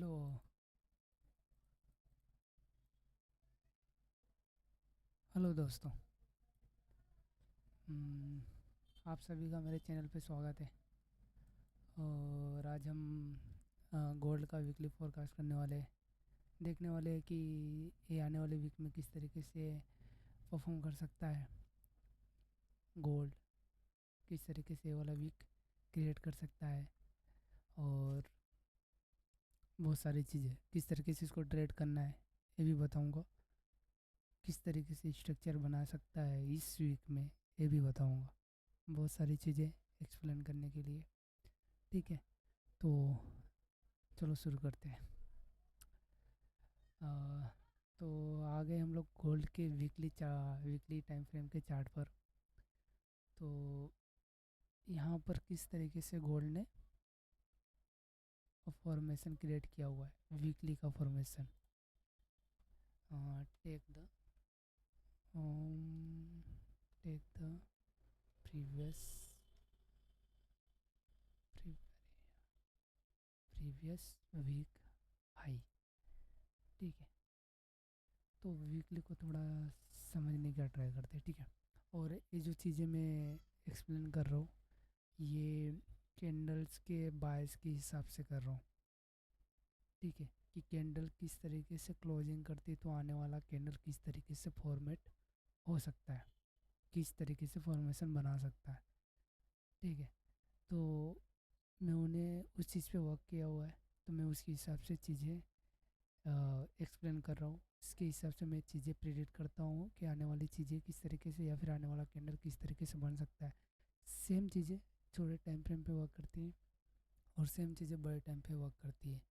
Hello. Hello दोस्तों। हम्म, आप सभी का मेरे चैनल पे स्वागत है। और आज हम गोल्ड का वीकली फोरकास्ट करने वाले हैं। देखने वाले हैं कि ये आने वाले वीक में किस तरीके से परफॉर्म कर सकता है गोल्ड। किस तरीके से ये वाला वीक क्रिएट कर सकता है। और बहुत सारी चीज़ें किस तरीके से इसको ट्रेड करना है ये भी बताऊंगा। किस तरीके से स्ट्रक्चर बना सकता है इस वीक में ये भी बताऊंगा। बहुत सारी चीज़ें एक्सप्लेन करने के लिए। ठीक है, तो चलो शुरू करते हैं। अ, तो आ गए हम लोग गोल्ड के वीकली टाइम फ्रेम के चार्ट पर। तो यहाँ पर किस तरीके से गोल्ड ने फॉर्मेशन क्रिएट किया हुआ है वीकली का formation. Take the take the previous previous week high. ठीक है, तो वीकली को थोड़ा समझने का ट्राई करते हैं। ठीक है, और ये जो चीज़ें मैं एक्सप्लेन कर रहा हूँ ये कैंडल्स के बायस के हिसाब से कर रहा हूँ। ठीक है, कि कैंडल किस तरीके से क्लोजिंग करती है तो आने वाला कैंडल किस तरीके से फॉर्मेट हो सकता है, किस तरीके से फॉर्मेशन बना सकता है। ठीक है, तो मैं उन्हें उस चीज़ पे वर्क किया हुआ है तो मैं उसके हिसाब से चीज़ें एक्सप्लेन कर रहा हूँ। इसके हिसाब से मैं चीज़ें प्रेडिक्ट करता हूँ कि आने वाली चीज़ें किस तरीके से या फिर आने वाला कैंडल किस तरीके से बन सकता है। सेम चीज़ें छोटे टाइम फ्रेम पे वर्क करती हैं और सेम चीज़ें बड़े टाइम पे वर्क करती है।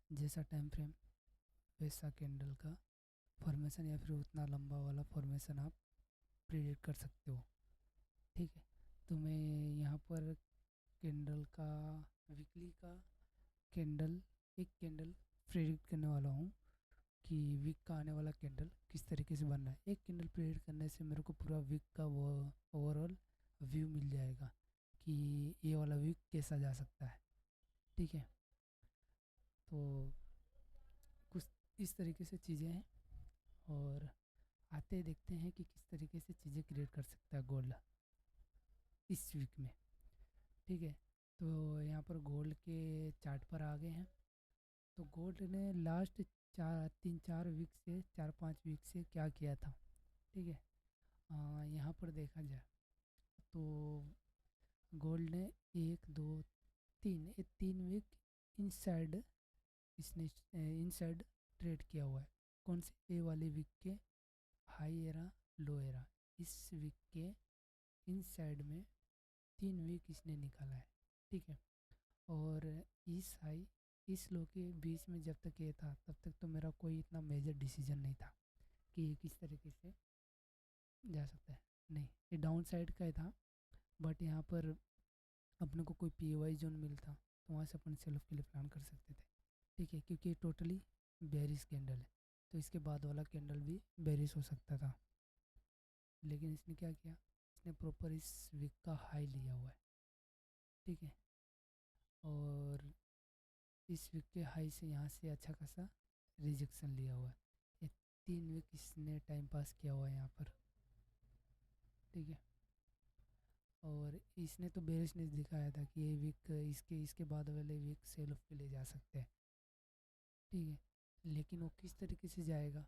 जैसा टाइम फ्रेम वैसा कैंडल का फॉर्मेशन या फिर उतना लंबा वाला फॉर्मेशन आप प्रेडिक्ट कर सकते हो। ठीक है, तो मैं यहाँ पर कैंडल का वीकली का कैंडल एक कैंडल प्रेडिक्ट करने वाला हूँ कि वीक का आने वाला कैंडल किस तरीके से बनना है। एक कैंडल प्रेडिक्ट करने से मेरे को पूरा वीक का वो ओवरऑल व्यू मिल जाएगा कि ये वाला वीक कैसा जा सकता है। ठीक है, तो कुछ इस तरीके से चीज़ें हैं। और आते देखते हैं कि किस तरीके से चीज़ें क्रिएट कर सकता है गोल्ड इस वीक में। ठीक है, तो यहाँ पर गोल्ड के चार्ट पर आ गए हैं। तो गोल्ड ने लास्ट 3-4 वीक से 4-5 वीक से क्या किया था। ठीक है, यहाँ पर देखा जाए तो गोल्ड ने 1 2 3 ये 3 वीक इनसाइड इसने इनसाइड ट्रेड किया हुआ है। कौन से ए वाले वीक के हाई एरा लो एरा इस वीक के इनसाइड में 3 वीक इसने निकाला है। ठीक है, और इस हाई इस लो के बीच में जब तक ये था तब तक तो मेरा कोई इतना मेजर डिसीजन नहीं था कि ये किस तरीके से जा सकता है। नहीं, ये डाउन साइड का ही था। बट यहाँ पर अपने को कोई पी वाई जोन मिलता तो वहाँ से अपन सेल्फ के लिए प्लान कर सकते थे। ठीक है, क्योंकि ये टोटली बेरिश कैंडल है तो इसके बाद वाला कैंडल भी बेरिश हो सकता था। लेकिन इसने क्या किया, इसने प्रॉपर इस वीक का हाई लिया हुआ है। ठीक है, और इस वीक के हाई से यहाँ से अच्छा खासा रिजेक्शन लिया हुआ है। ये 3 वीक इसने टाइम पास किया हुआ है यहाँ पर। ठीक है, और इसने तो बेरिशनेस दिखाया था कि ये वीक इसके इसके बाद वाले वीक सेल ऑफ पे ले जा सकते हैं। ठीक है, लेकिन वो किस तरीके से जाएगा,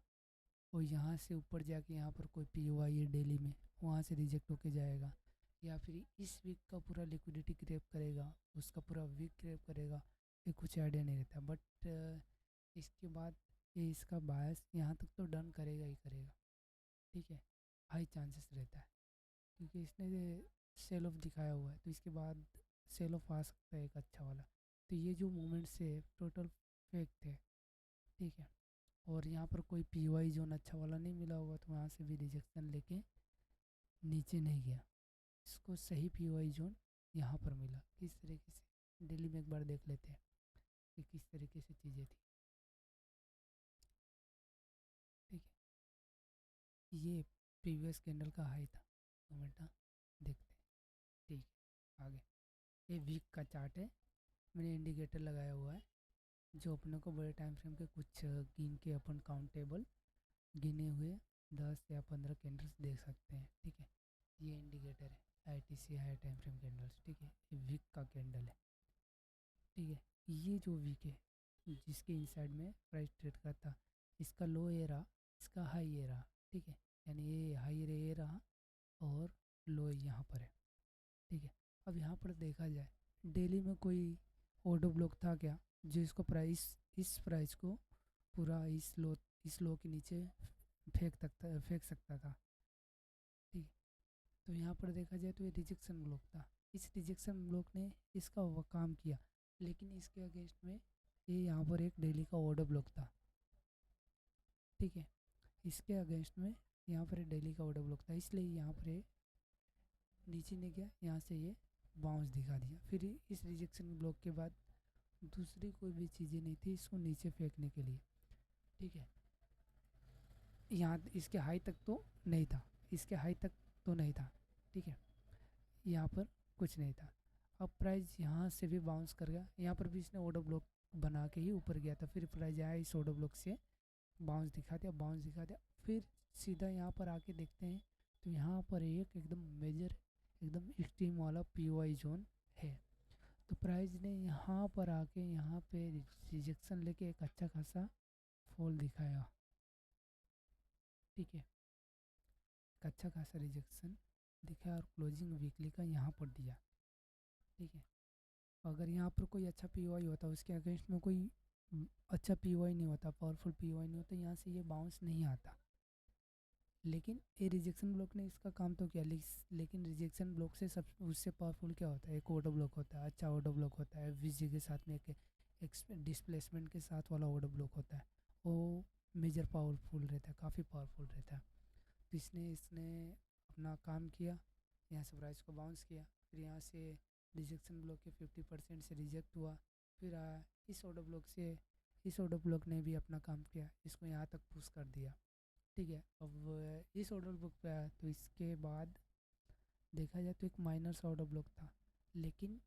वो यहाँ से ऊपर जाके यहाँ पर कोई पी ओ आई है डेली में वहाँ से रिजेक्ट होके जाएगा या फिर इस वीक का पूरा लिक्विडिटी क्रेप करेगा उसका पूरा वीक क्रेप करेगा, ये कुछ आइडिया नहीं रहता। बट इसके बाद ये इसका बायस यहाँ तक तो डन करेगा ही करेगा। ठीक है, हाई चांसेस रहता है क्योंकि इसने सेल ऑफ दिखाया हुआ है तो इसके बाद सेल ऑफ आ सकता है एक अच्छा वाला। तो ये जो मोमेंट्स है टोटल फेक थे। ठीक है, और यहाँ पर कोई पी वाई जोन अच्छा वाला नहीं मिला होगा तो वहाँ से भी रिजेक्शन लेके नीचे नहीं गया। इसको सही पी वाई जोन यहाँ पर मिला। किस तरीके से डेली में एक बार देख लेते हैं कि किस तरीके से चीज़ें थी। ठीक है, ये प्रीवियस कैंडल का हाई था। 2 मिनट देखते हैं। ठीक है, आगे ये वीक का चार्ट है। मैंने इंडिकेटर लगाया हुआ है जो अपने को बड़े टाइम फ्रेम के कुछ गिन के अपन काउंटेबल गिने हुए 10 या 15 कैंडल्स देख सकते हैं। ठीक है, ये इंडिकेटर है ITC high time frame candles. ठीक है, ये वीक का कैंडल है। ठीक है, ये जो वीक है जिसके इनसाइड में प्राइस ट्रेड करता, इसका लो ये रहा, इसका हाई ये रहा। ठीक है, यानी ये हाई ये रहा और लो यहाँ पर है। ठीक है, अब यहाँ पर देखा जाए डेली में कोई ऑर्डर ब्लॉक था क्या जो इसको प्राइस, इस प्राइस को पूरा इस लो के नीचे फेंक सकता था। ठीक है, तो यहाँ पर देखा जाए तो ये रिजेक्शन ब्लॉक था। इस रिजेक्शन ब्लॉक ने इसका वो काम किया, लेकिन इसके अगेंस्ट में ये यहाँ पर एक डेली का ऑर्डर ब्लॉक था। ठीक है, इसके अगेंस्ट में यहाँ पर डेली का ऑर्डर ब्लॉक था, इसलिए यहाँ पर ये नीचे ने गया, यहाँ से ये बाउंस दिखा दिया। फिर इस रिजेक्शन ब्लॉक के बाद दूसरी कोई भी चीज़ें नहीं थी इसको नीचे फेंकने के लिए। ठीक है, यहाँ इसके हाई तक तो नहीं था, इसके हाई तक तो नहीं था। ठीक है, यहाँ पर कुछ नहीं था। अब प्राइस यहाँ से भी बाउंस कर गया, यहाँ पर भी इसने ऑर्डर ब्लॉक बना के ही ऊपर गया था। फिर प्राइस आया इस ऑर्डर ब्लॉक से बाउंस दिखा दिया। फिर सीधा यहाँ पर आके देखते हैं तो यहाँ पर एक एकदम मेजर एकदम एक्सट्रीम वाला पीओआई जोन है। तो प्राइस ने यहाँ पर आके यहाँ पे रिजेक्शन लेके एक अच्छा खासा फॉल दिखाया। ठीक है, एक अच्छा खासा रिजेक्शन दिखाया और क्लोजिंग वीकली का यहाँ पर दिया। ठीक है, अगर यहाँ पर कोई अच्छा पीओआई होता, उसके अगेंस्ट में कोई अच्छा पीओआई नहीं होता, पावरफुल पीओआई नहीं होता, यहाँ से ये बाउंस नहीं आता। लेकिन ये रिजेक्शन ब्लॉक ने इसका काम तो किया, लेकिन रिजेक्शन ब्लॉक से सब उससे पावरफुल क्या होता है, एक ऑर्डर ब्लॉक होता है, अच्छा ऑर्डर ब्लॉक होता है, वीजी के साथ में एक डिस्प्लेसमेंट के साथ वाला ऑर्डर ब्लॉक होता है। वो मेजर पावरफुल रहता है, काफ़ी पावरफुल रहता है। तो इसने इसने अपना काम किया, यहाँ से प्राइस को बाउंस किया, फिर यहाँ से रिजेक्शन ब्लॉक के 50% से रिजेक्ट हुआ, फिर आया इस ऑर्डर ब्लॉक से, इस ऑर्डर ब्लॉक ने भी अपना काम किया, इसको यहाँ तक पुश कर दिया। ठीक है, अब इस ऑर्डर बुक पे आया तो इसके बाद देखा जाए तो एक माइनर सा ऑर्डर ब्लॉक था, लेकिन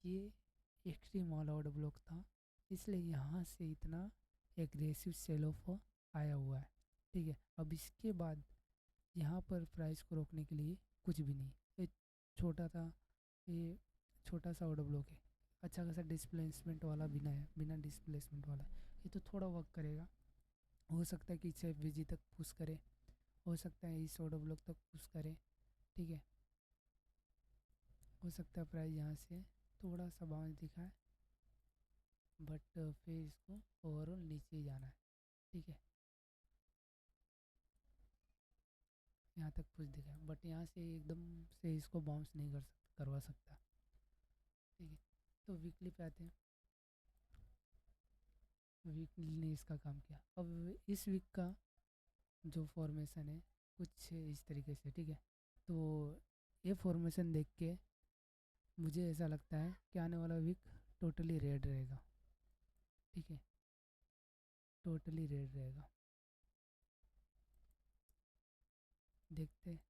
ये एक्सट्रीम वाला ऑर्डर ब्लॉक था, इसलिए यहाँ से इतना एग्रेसिव सेल ऑफ आया हुआ है। ठीक है, अब इसके बाद यहाँ पर प्राइस को रोकने के लिए कुछ भी नहीं, ये छोटा था, ये छोटा सा ऑर्डर ब्लॉक है, अच्छा खासा डिस्प्लेसमेंट वाला बिना डिस्प्लेसमेंट वाला, ये तो थोड़ा वर्क करेगा। हो सकता है कि इसे वीजी तक पुश करे, हो सकता है इस ऑर्डर ब्लॉक तक पुश करे। ठीक है, हो सकता है प्राइस यहाँ से थोड़ा सा बाउंस दिखाए, बट फिर इसको ओवरऑल नीचे ही जाना है। ठीक है, यहाँ तक पुश दिखाए, बट यहाँ से एकदम से इसको बाउंस नहीं करवा सकता। ठीक है, तो वीकली पे आते हैं। वीकली ने इसका काम किया। अब इस वीक का जो फॉर्मेशन है कुछ इस तरीके से। ठीक है, तो ये फॉर्मेशन देख के मुझे ऐसा लगता है कि आने वाला वीक टोटली रेड रहेगा। ठीक है, टोटली रेड रहेगा, देखते हैं,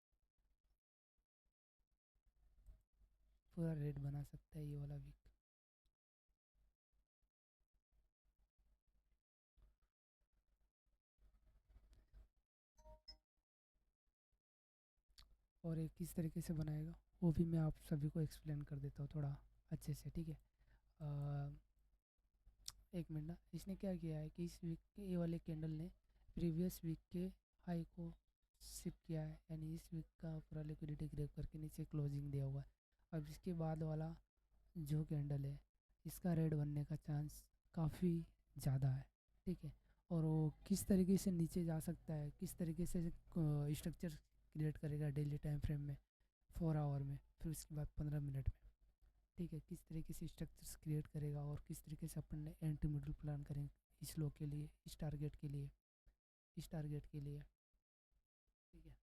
पूरा रेड बना सकता है ये वाला वीक। और एक किस तरीके से बनाएगा वो भी मैं आप सभी को एक्सप्लेन कर देता हूँ थोड़ा अच्छे से। ठीक है, एक मिनट ना, इसने क्या किया है कि इस वीक के ये वाले कैंडल ने प्रीवियस वीक के हाई को शिप किया है, यानी इस वीक का पूरा लिक्विडिटी ग्रैब करके नीचे क्लोजिंग दिया हुआ है। अब इसके बाद वाला जो कैंडल है इसका रेड बनने का चांस काफ़ी ज़्यादा है। ठीक है, और वो किस तरीके से नीचे जा सकता है, किस तरीके से स्ट्रक्चर क्रिएट करेगा डेली टाइम फ्रेम में 4 आवर में, फिर उसके बाद 15 मिनट में। ठीक है, किस तरीके से स्ट्रक्चर्स क्रिएट करेगा और किस तरीके से अपन ने एंटी मिडल प्लान करेंगे इस लो के लिए, इस टारगेट के लिए, इस टारगेट के लिए। ठीक है,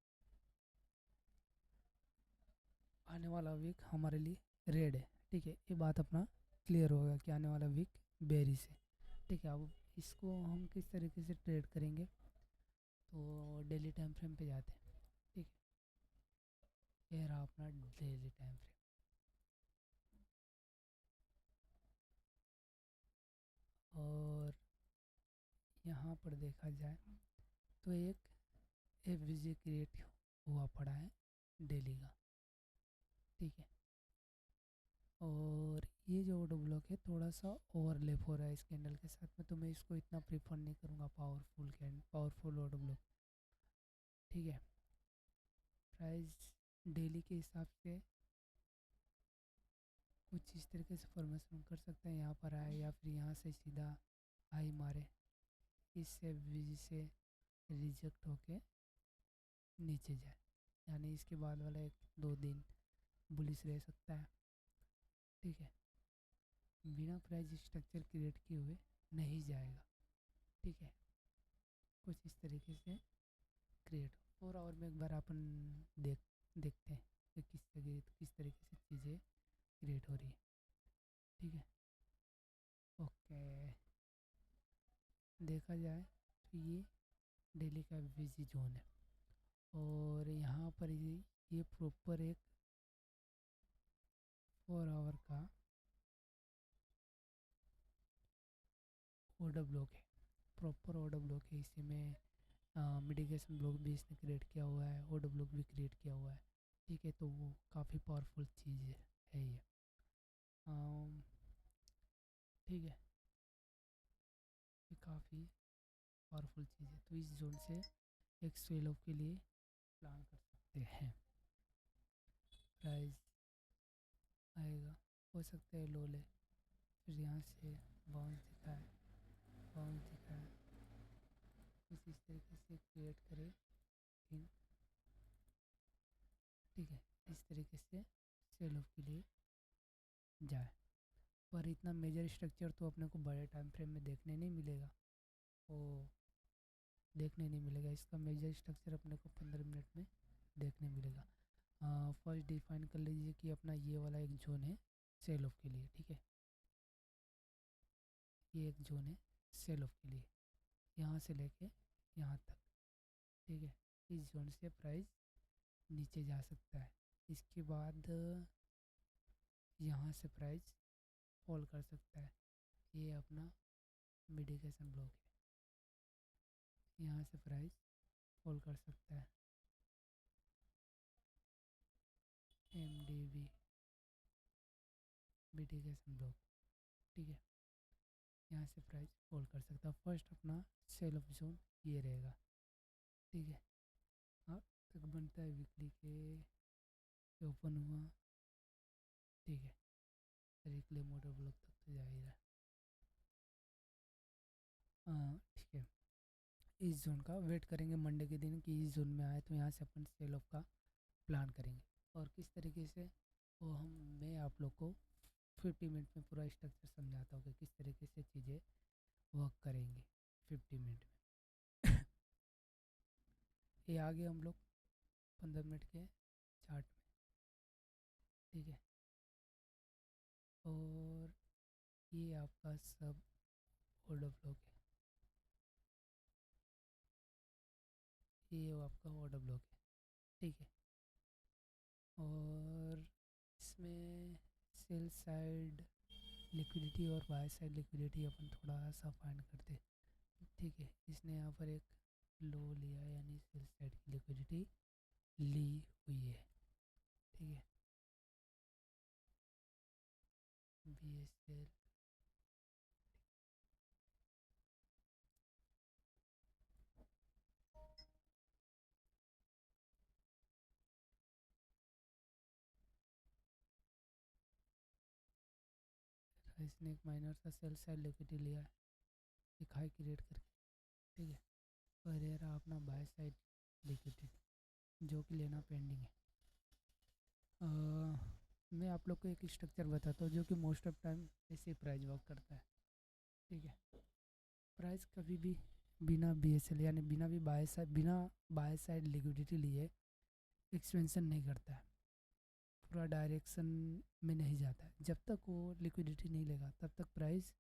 आने वाला वीक हमारे लिए रेड है। ठीक है, ये बात अपना क्लियर होगा कि आने वाला वीक बेरिश है। ठीक है, अब इसको हम किस तरीके से ट्रेड करेंगे, तो डेली टाइम फ्रेम पे जाते हैं। ठीक है, ये रहा अपना डेली टाइम फ्रेम, यहाँ पर देखा जाए तो एक एफवीजी क्रिएट हुआ पड़ा है डेली का, ठीक है। और ये जो ऑटो ब्लॉक है थोड़ा सा ओवरलैप हो रहा है इस कैंडल के साथ में, तो मैं इसको इतना प्रीफर नहीं करूँगा पावरफुल ऑटो ब्लॉक, ठीक है। प्राइस डेली के हिसाब से कुछ इस तरीके से फॉर्मेशन कर सकते हैं, यहाँ पर आए या फिर यहाँ से सीधा हाई मारे, इससे एफवीजी से रिजेक्ट होके नीचे जाए, यानी इसके बाद वाला 1-2 दिन बुलिश रह सकता है, ठीक है। बिना प्राइस स्ट्रक्चर क्रिएट किए हुए नहीं जाएगा, ठीक है। कुछ इस तरीके से क्रिएट हो और में एक बार अपन देखते हैं कि किस तरीके से चीज़ें क्रिएट हो रही है, ठीक है। ओके, देखा जाए तो ये डेली का बिजी जोन है और यहाँ पर ये प्रॉपर एक 4 आवर का ऑर्डर ब्लॉक है, प्रॉपर ऑर्डर ब्लॉक है। इसी में मिडिकेशन ब्लॉक भी इसने क्रिएट किया हुआ है, ऑर्डर ब्लॉक भी क्रिएट किया हुआ है, ठीक है। तो वो काफ़ी पावरफुल चीज़ है ये, ठीक है। ये काफ़ी पावरफुल चीज़ है, तो इस जोन से एक सेल ऑफ के लिए प्लान कर सकते हैं। प्राइस आएगा, हो सकता है लो ले, फिर यहाँ से बाउंस दिखाए, कुछ इस तरीके से क्रिएट करे, ठीक है। इस तरीके से सेल ऑफ के लिए जाए, पर इतना मेजर स्ट्रक्चर तो अपने को बड़े टाइम फ्रेम में देखने नहीं मिलेगा, वो देखने नहीं मिलेगा। इसका मेजर स्ट्रक्चर अपने को 15 मिनट में देखने मिलेगा। फर्स्ट डिफाइन कर लीजिए कि अपना ये वाला एक जोन है सेल ऑफ के लिए, ठीक है। ये एक जोन है सेल ऑफ के लिए, यहाँ से लेके यहाँ तक, ठीक है। इस जोन से प्राइस नीचे जा सकता है, इसके बाद यहाँ से प्राइस फॉल कर सकता है। ये अपना मिडिकेशन ब्लॉक है, यहाँ से प्राइस फॉल कर सकता है। MDB मिडिकेशन ब्लॉक, ठीक है। यहाँ से प्राइस फॉल कर सकता है। फर्स्ट अपना सेल ऑफ जोन ये रहेगा, ठीक है। अब तक बनता है वीकली के ओपन हुआ, ठीक है। वीकली मोटर ब्लॉक तक तो जा ही रहा है, ठीक है। इस जोन का वेट करेंगे मंडे के दिन कि इस जोन में आए, तो यहाँ से अपन सेल ऑफ का प्लान करेंगे। और किस तरीके से वो मैं आप लोग को 50 मिनट में पूरा स्ट्रक्चर समझाता हूँ कि किस तरीके से चीज़ें वर्क करेंगी 50 मिनट में। ये आगे हम लोग 15 मिनट के चार्ट में, ठीक है। और ये आपका सब ऑर्डर ब्लॉक है, ये आपका ऑर्डर ब्लॉक है, ठीक है। और इसमें सेल साइड लिक्विडिटी और बाय साइड लिक्विडिटी अपन थोड़ा सा फाइंड करते, ठीक है। इसने यहाँ पर एक लो लिया, यानी सेल साइड की लिक्विडिटी ली हुई है, ठीक है। BSL इसने एक माइनर सा सेल साइड लिक्विडिटी लिया है, एक हाई क्रिएट करके, ठीक है। और ये रहा अपना बाय साइड लिक्विडिटी जो कि लेना पेंडिंग है। मैं आप लोग को एक स्ट्रक्चर बताता हूँ जो कि मोस्ट ऑफ टाइम ऐसे प्राइस वर्क करता है, ठीक है। प्राइस कभी भी बिना BSL यानी बिना बाय साइड लिक्विडिटी लिए एक्सपेंशन नहीं करता है, पूरा डायरेक्शन में नहीं जाता है। जब तक वो लिक्विडिटी नहीं लेगा तब तक प्राइस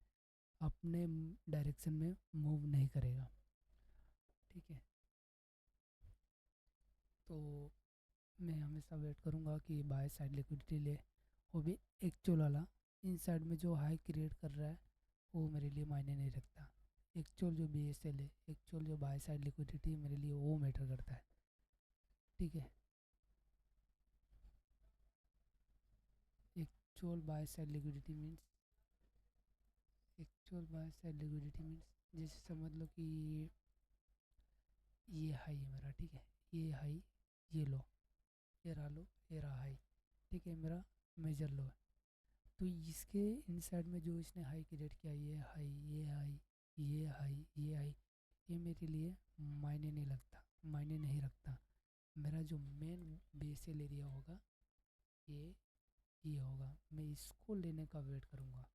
अपने डायरेक्शन में मूव नहीं करेगा, ठीक है। तो मैं हमेशा वेट करूँगा कि बाय साइड लिक्विडिटी ले, वो भी एक्चुअल वाला। इन साइड में जो हाई क्रिएट कर रहा है वो मेरे लिए मायने नहीं रखता, एक्चुअल जो BSL है, एक्चुअल जो बाय साइड लिक्विडिटी है, मेरे लिए वो मैटर करता है। ठीक है, actual by side liquidity means, actual by side liquidity means जैसे समझ लो कि ये हाई है मेरा, ठीक है, ये हाई, ये लो, ये रहा लो, ये रहा हाई, ठीक है, मेरा मेजर लो है। तो इसके इनसाइड में जो इसने हाई क्रिएट किया, ये हाई, ये हाई, ये हाई, ये हाई, ये मेरे लिए मायने नहीं लगता, मायने नहीं रखता। मेरा जो मेन बेसल एरिया होगा ये होगा, मैं इसको लेने का वेट करूँगा,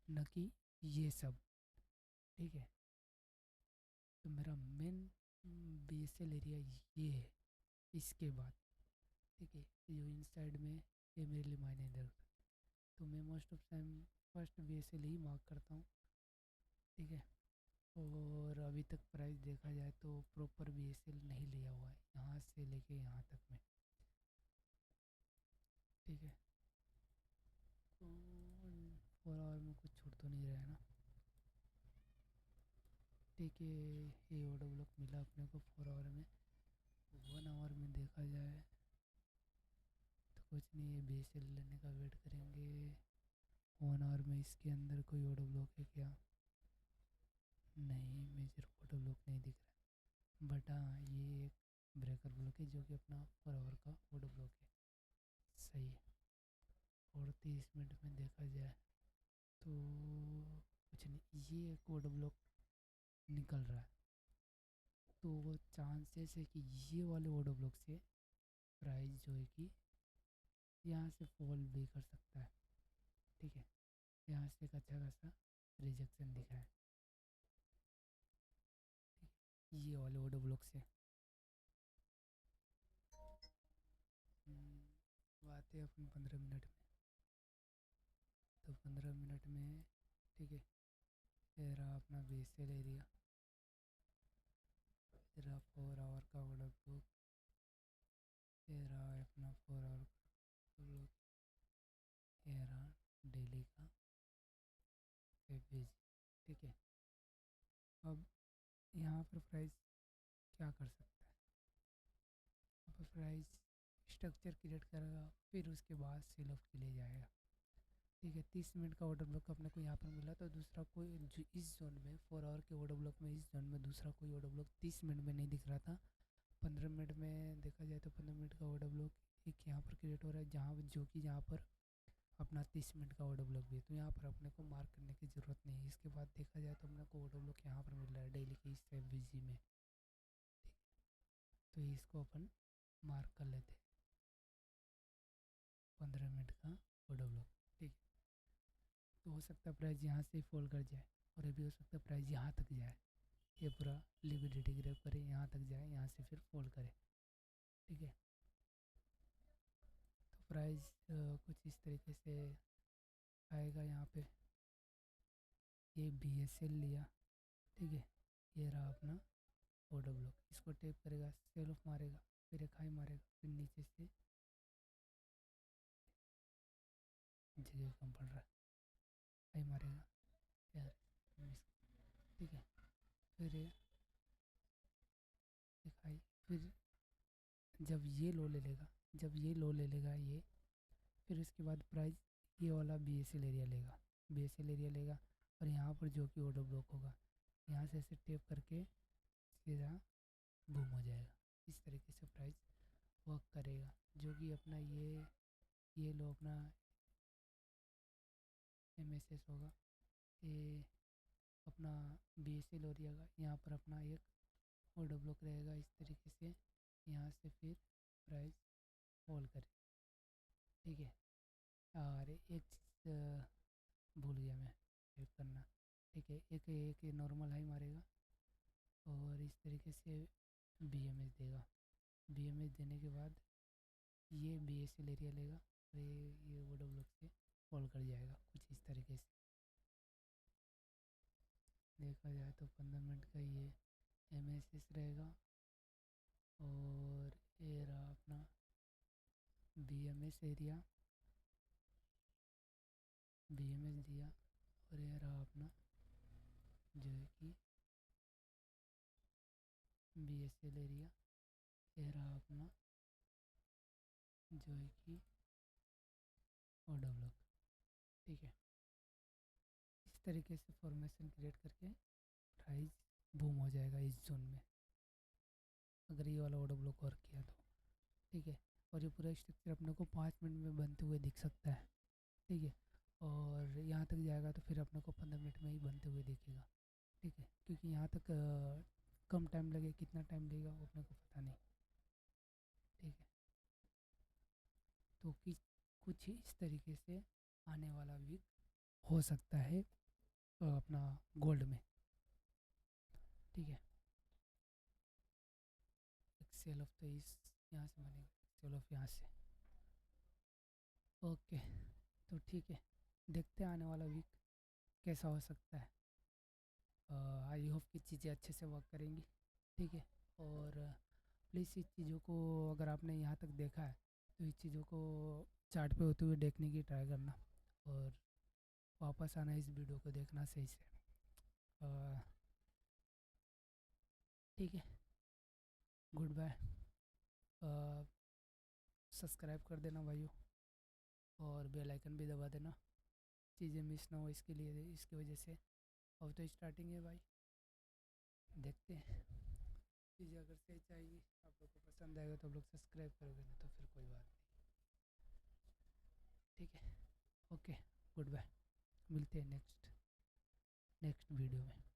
न कि ये सब। ठीक है, तो मेरा मेन बेसल एरिया ये है, इसके बाद, ठीक है, जो इनसाइड में ये मेरे लिए मायने नहीं रखता। तो मैं most of time first basal ही मार्क करता हूँ। ठीक है, और अभी तक प्राइस देखा जाए तो प्रॉपर BSL नहीं लिया हुआ है यहाँ से लेके यहाँ तक में। ठीक है, तो 4 आवर में कुछ छूट तो नहीं रहा है ना। ठीक है, ये ऑर्डर ब्लॉक मिला अपने को 4 आवर में। 1 आवर में देखा जाए तो कुछ नहीं है, BSL लेने का वेट करेंगे। 1 आवर में इसके अंदर कोई ऑर्डर ब्लॉक है क्या? नहीं, मेजर ऑर्डर ब्लॉक नहीं दिख रहा है, बट हाँ ये एक ब्रेकर ब्लॉक है जो कि अपना 4 आवर का ऑर्डर ब्लॉक है। सही है, और 30 मिनट में देखा जाए तो कुछ नहीं, ये एक ऑर्डर ब्लॉक निकल रहा है, तो वो चांसेस है कि ये वाले ऑर्डर ब्लॉक से प्राइस जो है कि यहाँ से फॉल भी कर सकता है। ठीक है, यहाँ से एक अच्छा खासा रिजेक्शन दिखा है। ठीक है, ये वाले ऑर्डर ब्लॉक से बात है अपन 15 मिनट में। तो 15 मिनट में, ठीक है, ये रहा अपना बेसल एरिया, ये रहा 4 आवर का ऑर्डर ब्लॉक, ये रहा अपना 4 आवर का ब्लॉक, ये रहा डेली का एवरेज। ठीक है, अब यहाँ पर प्राइस क्या कर सकता है, यहाँ पर प्राइस स्ट्रक्चर क्रिएट करेगा, फिर उसके बाद सेल ऑफ के लिए जाएगा। ठीक है, 30 मिनट का ऑर्डर ब्लॉक अपने को यहाँ पर मिला, तो दूसरा कोई जो इस जोन में 4 आवर के ऑर्डर ब्लॉक में, इस जोन में दूसरा कोई ऑर्डर ब्लॉक 30 मिनट में नहीं दिख रहा था। 15 मिनट में देखा जाए तो 15 मिनट का ऑर्डर ब्लॉक एक यहाँ पर क्रिएट हो रहा है, जहाँ जो कि यहाँ पर अपना 30 मिनट का ऑर्डर ब्लॉक भी है, तो यहाँ पर अपने को मार्क करने की ज़रूरत नहीं है। इसके बाद देखा जाए तो अपने को ऑर्डर ब्लॉक यहाँ पर मिल रहा है डेली के इस FVG में। ठीक, तो इसको अपन मार्क कर लेते हैं, 15 मिनट का ऑर्डर ब्लॉक। ठीक, तो हो सकता है प्राइस यहाँ से फॉल कर जाए, और ये भी हो सकता है प्राइस यहाँ तक जाए, ये पूरा लिक्विडिटी ग्रैब करे, यहाँ तक जाए, यहाँ से फिर फॉल करे। ठीक है, तो प्राइस कुछ इस तरीके से आएगा। यहाँ पे ये BSL लिया, ठीक है, ये रहा अपना ऑर्डर ब्लॉक, इसको टेप करेगा, सेल ऑफ मारेगा, फिर एक हाई मारेगा, फिर नीचे से जगह कम पड़ रहा है, हाई मारेगा यार, ठीक है, फिर एक हाई, फिर जब ये लो ले लेगा, जब ये लो ले लेगा ये, फिर उसके बाद प्राइस ये वाला BSL एरिया लेगा, BSL एरिया लेगा, और यहाँ पर जो कि ऑर्डर ब्लॉक होगा, यहाँ से ऐसे टेप करके सीधा बूम हो जाएगा। इस तरीके से प्राइस वर्क करेगा, जो कि अपना ये लो अपना MSS होगा, ये अपना BSL एरिया का, यहाँ पर अपना एक ऑर्डर ब्लॉक रहेगा इस तरीके से, यहाँ से फिर प्राइस फॉल करे। ठीक है, और एक चीज़ भूल गया मैं हेल्प करना। ठीक है, एक एक नॉर्मल हाई मारेगा, और इस तरीके से BMS देगा, BMS देने के बाद ये BSL एरिया लेगा, और ये ऑर्डर ब्लॉक से फॉल कर जाएगा कुछ इस तरीके से। देखा जाए तो 15 मिनट का ये MSS रहेगा, और ये रहा अपना BMS एरिया, BMS दिया, और ये रहा अपना जो है कि BSL एरिया, ये रहा अपना जो है कि ऑर्डर ब्लॉक। ठीक है, इस तरीके से फॉर्मेशन क्रिएट करके प्राइस बूम हो जाएगा इस जोन में, अगर ये वाला ऑर्डर ब्लॉक वर्क किया तो। ठीक है, और ये पूरा स्ट्रक्चर अपने को 5 मिनट में बनते हुए दिख सकता है। ठीक है, और यहाँ तक जाएगा तो फिर अपने को 15 मिनट में ही बनते हुए दिखेगा। ठीक है, क्योंकि यहाँ तक कम टाइम लगे, कितना टाइम लगेगा वो अपने को पता नहीं। ठीक है, तो कि कुछ ही इस तरीके से आने वाला वीक हो सकता है अपना गोल्ड में। ठीक है, एक सेल ऑफ तो इस यहाँ से बनेगा, सेल ऑफ यहाँ से। ओके, तो ठीक है, देखते हैं आने वाला वीक कैसा हो सकता है। आई होप कि चीज़ें अच्छे से वर्क करेंगी। ठीक है, और प्लीज़ इस चीज़ों को अगर आपने यहाँ तक देखा है तो इस चीज़ों को चार्ट पे होते हुए देखने की ट्राई करना, और वापस आना इस वीडियो को देखना सही से। ठीक है, गुड बाय। सब्सक्राइब कर देना भाइयों, और बेल आइकन भी दबा देना, चीज़ें मिस ना हो इसके लिए, इसकी वजह से। अब तो स्टार्टिंग है भाई, देखते हैं चीज़ें अगर सही चाहिए, आप लोग को पसंद आएगा तो आप लोग सब्सक्राइब करोगे, ना तो फिर कोई बात नहीं। ठीक है, ओके, गुड बाय, मिलते हैं नेक्स्ट वीडियो में।